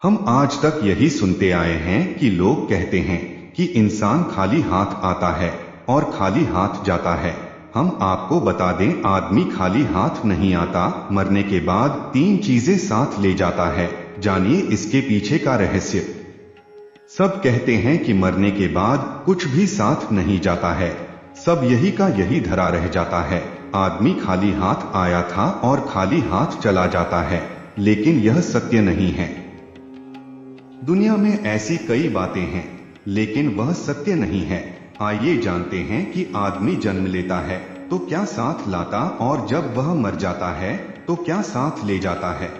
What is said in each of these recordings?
हम आज तक यही सुनते आए हैं कि लोग कहते हैं कि इंसान खाली हाथ आता है और खाली हाथ जाता है। हम आपको बता दें, आदमी खाली हाथ नहीं आता, मरने के बाद 3 चीजें साथ ले जाता है। जानिए इसके पीछे का रहस्य। सब कहते हैं कि मरने के बाद कुछ भी साथ नहीं जाता है, सब यही का यही धरा रह जाता है। आदमी खाली हाथ आया था और खाली हाथ चला जाता है, लेकिन यह सत्य नहीं है। दुनिया में ऐसी कई बातें हैं, लेकिन वह सत्य नहीं है। आइए जानते हैं कि आदमी जन्म लेता है तो क्या साथ लाता, और जब वह मर जाता है तो क्या साथ ले जाता है।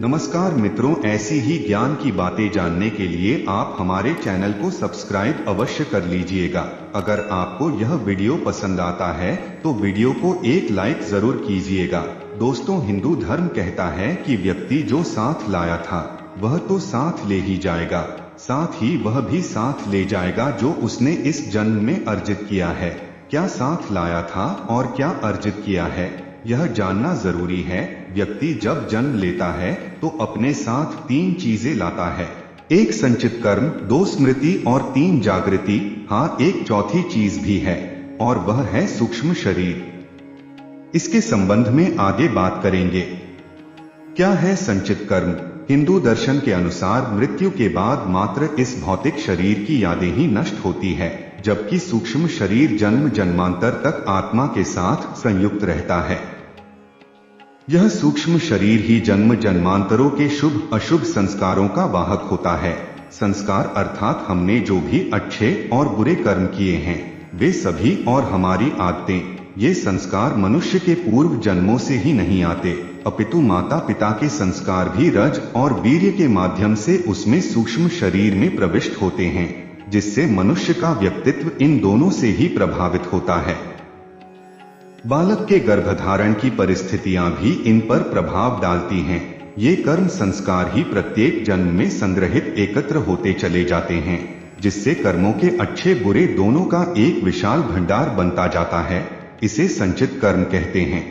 नमस्कार मित्रों, ऐसी ही ज्ञान की बातें जानने के लिए आप हमारे चैनल को सब्सक्राइब अवश्य कर लीजिएगा। अगर आपको यह वीडियो पसंद आता है तो वीडियो को एक लाइक जरूर कीजिएगा। दोस्तों, हिंदू धर्म कहता है कि व्यक्ति जो साथ लाया था वह तो साथ ले ही जाएगा, साथ ही वह भी साथ ले जाएगा जो उसने इस जन्म में अर्जित किया है। क्या साथ लाया था और क्या अर्जित किया है, यह जानना जरूरी है। व्यक्ति जब जन्म लेता है तो अपने साथ 3 चीजें लाता है। 1 संचित कर्म, 2 स्मृति और 3 जागृति। हाँ, एक चौथी चीज भी है और वह है सूक्ष्म शरीर। इसके संबंध में आगे बात करेंगे। क्या है संचित कर्म? हिंदू दर्शन के अनुसार मृत्यु के बाद मात्र इस भौतिक शरीर की यादें ही नष्ट होती है, जबकि सूक्ष्म शरीर जन्म जन्मांतर तक आत्मा के साथ संयुक्त रहता है। यह सूक्ष्म शरीर ही जन्म जन्मांतरों के शुभ अशुभ संस्कारों का वाहक होता है। संस्कार अर्थात हमने जो भी अच्छे और बुरे कर्म किए हैं वे सभी, और हमारी आदतें, ये संस्कार मनुष्य के पूर्व जन्मों से ही नहीं आते, अपितु माता पिता के संस्कार भी रज और वीर्य के माध्यम से उसमें सूक्ष्म शरीर में प्रविष्ट होते हैं, जिससे मनुष्य का व्यक्तित्व इन दोनों से ही प्रभावित होता है। बालक के गर्भधारण की परिस्थितियां भी इन पर प्रभाव डालती हैं। ये कर्म संस्कार ही प्रत्येक जन्म में संग्रहित एकत्र होते चले जाते हैं, जिससे कर्मों के अच्छे बुरे दोनों का एक विशाल भंडार बनता जाता है। इसे संचित कर्म कहते हैं।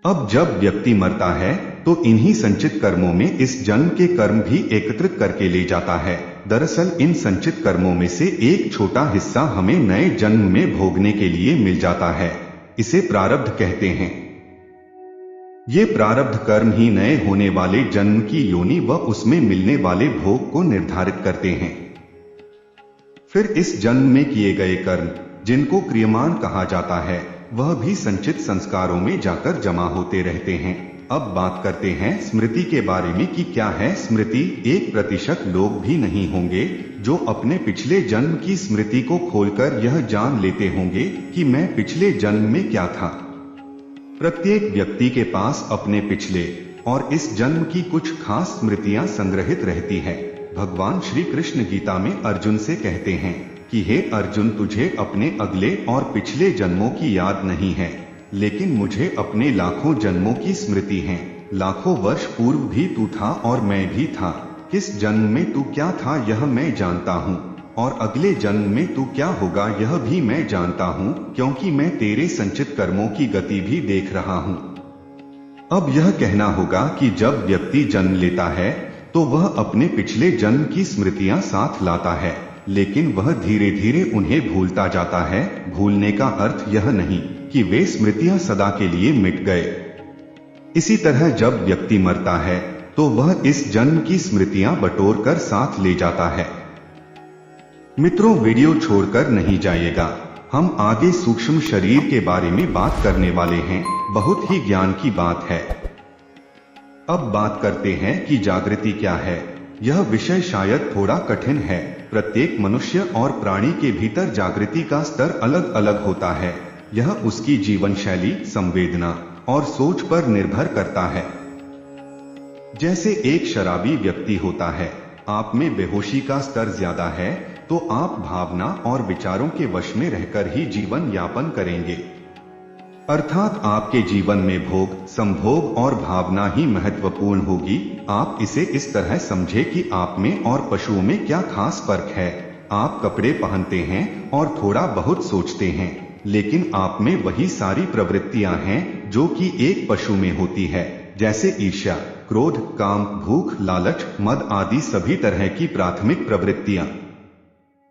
अब जब व्यक्ति मरता है तो इन्हीं संचित कर्मों में इस जन्म के कर्म भी एकत्रित करके ले जाता है। दरअसल इन संचित कर्मों में से एक छोटा हिस्सा हमें नए जन्म में भोगने के लिए मिल जाता है। इसे प्रारब्ध कहते हैं। ये प्रारब्ध कर्म ही नए होने वाले जन्म की योनि व उसमें मिलने वाले भोग को निर्धारित करते हैं। फिर इस जन्म में किए गए कर्म, जिनको क्रियमान कहा जाता है, वह भी संचित संस्कारों में जाकर जमा होते रहते हैं। अब बात करते हैं स्मृति के बारे में कि क्या है स्मृति। 1% लोग भी नहीं होंगे जो अपने पिछले जन्म की स्मृति को खोलकर यह जान लेते होंगे कि मैं पिछले जन्म में क्या था। प्रत्येक व्यक्ति के पास अपने पिछले और इस जन्म की कुछ खास स्मृतियां संग्रहित रहती है। भगवान श्री कृष्ण गीता में अर्जुन से कहते हैं कि हे अर्जुन, तुझे अपने अगले और पिछले जन्मों की याद नहीं है, लेकिन मुझे अपने लाखों जन्मों की स्मृति है। लाखों वर्ष पूर्व भी तू था और मैं भी था। किस जन्म में तू क्या था यह मैं जानता हूँ, और अगले जन्म में तू क्या होगा यह भी मैं जानता हूँ, क्योंकि मैं तेरे संचित कर्मों की गति भी देख रहा हूँ। अब यह कहना होगा कि जब व्यक्ति जन्म लेता है तो वह अपने पिछले जन्म की स्मृतियां साथ लाता है, लेकिन वह धीरे धीरे उन्हें भूलता जाता है। भूलने का अर्थ यह नहीं कि वे स्मृतियां सदा के लिए मिट गए। इसी तरह जब व्यक्ति मरता है तो वह इस जन्म की स्मृतियां बटोर कर साथ ले जाता है। मित्रों, वीडियो छोड़कर नहीं जाइएगा। हम आगे सूक्ष्म शरीर के बारे में बात करने वाले हैं। बहुत ही ज्ञान की बात है। अब बात करते हैं कि जागृति क्या है। यह विषय शायद थोड़ा कठिन है। प्रत्येक मनुष्य और प्राणी के भीतर जागृति का स्तर अलग अलग होता है। यह उसकी जीवन शैली, संवेदना और सोच पर निर्भर करता है। जैसे एक शराबी व्यक्ति होता है, आप में बेहोशी का स्तर ज्यादा है तो आप भावना और विचारों के वश में रहकर ही जीवन यापन करेंगे। अर्थात आपके जीवन में भोग, संभोग और भावना ही महत्वपूर्ण होगी। आप इसे इस तरह समझे कि आप में और पशुओं में क्या खास फर्क है। आप कपड़े पहनते हैं और थोड़ा बहुत सोचते हैं, लेकिन आप में वही सारी प्रवृत्तियां हैं जो कि एक पशु में होती है। जैसे ईर्ष्या, क्रोध, काम, भूख, लालच, मद आदि सभी तरह की प्राथमिक प्रवृत्तियां।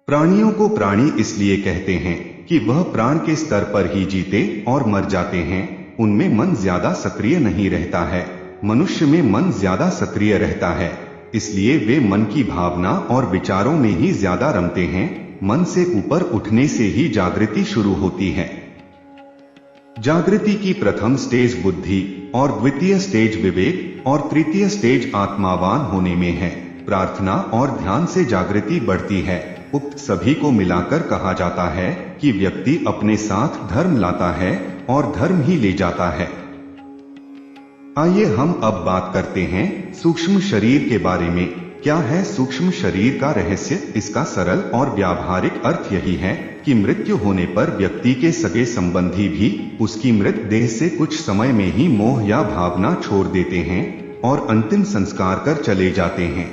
प्राणियों को प्राणी इसलिए कहते हैं कि वह प्राण के स्तर पर ही जीते और मर जाते हैं। उनमें मन ज्यादा सक्रिय नहीं रहता है। मनुष्य में मन ज्यादा सक्रिय रहता है, इसलिए वे मन की भावना और विचारों में ही ज्यादा रमते हैं। मन से ऊपर उठने से ही जागृति शुरू होती है। जागृति की प्रथम स्टेज बुद्धि और द्वितीय स्टेज विवेक और तृतीय स्टेज आत्मावान होने में है। प्रार्थना और ध्यान से जागृति बढ़ती है। उक्त सभी को मिलाकर कहा जाता है कि व्यक्ति अपने साथ धर्म लाता है और धर्म ही ले जाता है। आइए हम अब बात करते हैं सूक्ष्म शरीर के बारे में। क्या है सूक्ष्म शरीर का रहस्य? इसका सरल और व्यावहारिक अर्थ यही है कि मृत्यु होने पर व्यक्ति के सगे संबंधी भी उसकी मृत देह से कुछ समय में ही मोह या भावना छोड़ देते हैं और अंतिम संस्कार कर चले जाते हैं।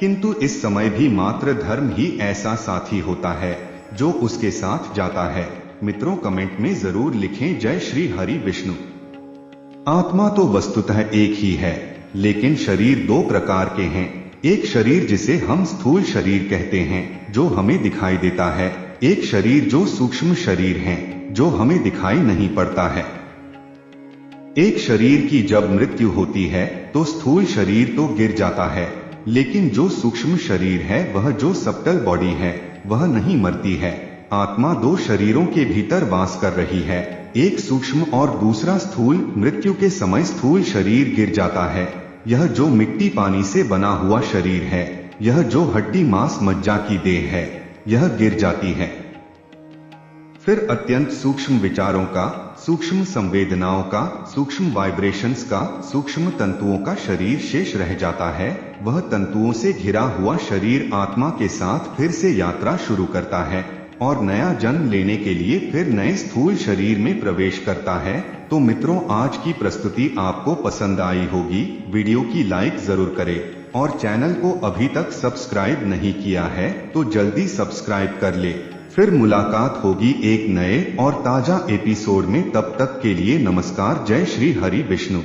किंतु इस समय भी मात्र धर्म ही ऐसा साथी होता है जो उसके साथ जाता है। मित्रों, कमेंट में जरूर लिखें जय श्री हरि विष्णु। आत्मा तो वस्तुतः एक ही है, लेकिन शरीर दो प्रकार के हैं। एक शरीर जिसे हम स्थूल शरीर कहते हैं, जो हमें दिखाई देता है। एक शरीर जो सूक्ष्म शरीर है, जो हमें दिखाई नहीं पड़ता है। एक शरीर की जब मृत्यु होती है तो स्थूल शरीर तो गिर जाता है, लेकिन जो सूक्ष्म शरीर है, वह जो सबटल बॉडी है, वह नहीं मरती है। आत्मा दो शरीरों के भीतर वास कर रही है, एक सूक्ष्म और दूसरा स्थूल। मृत्यु के समय स्थूल शरीर गिर जाता है। यह जो मिट्टी पानी से बना हुआ शरीर है, यह जो हड्डी मांस मज्जा की देह है, यह गिर जाती है। फिर अत्यंत सूक्ष्म विचारों का, सूक्ष्म संवेदनाओं का, सूक्ष्म वाइब्रेशंस का, सूक्ष्म तंतुओं का शरीर शेष रह जाता है। वह तंतुओं से घिरा हुआ शरीर आत्मा के साथ फिर से यात्रा शुरू करता है और नया जन्म लेने के लिए फिर नए स्थूल शरीर में प्रवेश करता है। तो मित्रों, आज की प्रस्तुति आपको पसंद आई होगी। वीडियो की लाइक जरूर करें और चैनल को अभी तक सब्सक्राइब नहीं किया है तो जल्दी सब्सक्राइब कर ले। फिर मुलाकात होगी एक नए और ताजा एपिसोड में। तब तक के लिए नमस्कार। जय श्री हरि विष्णु।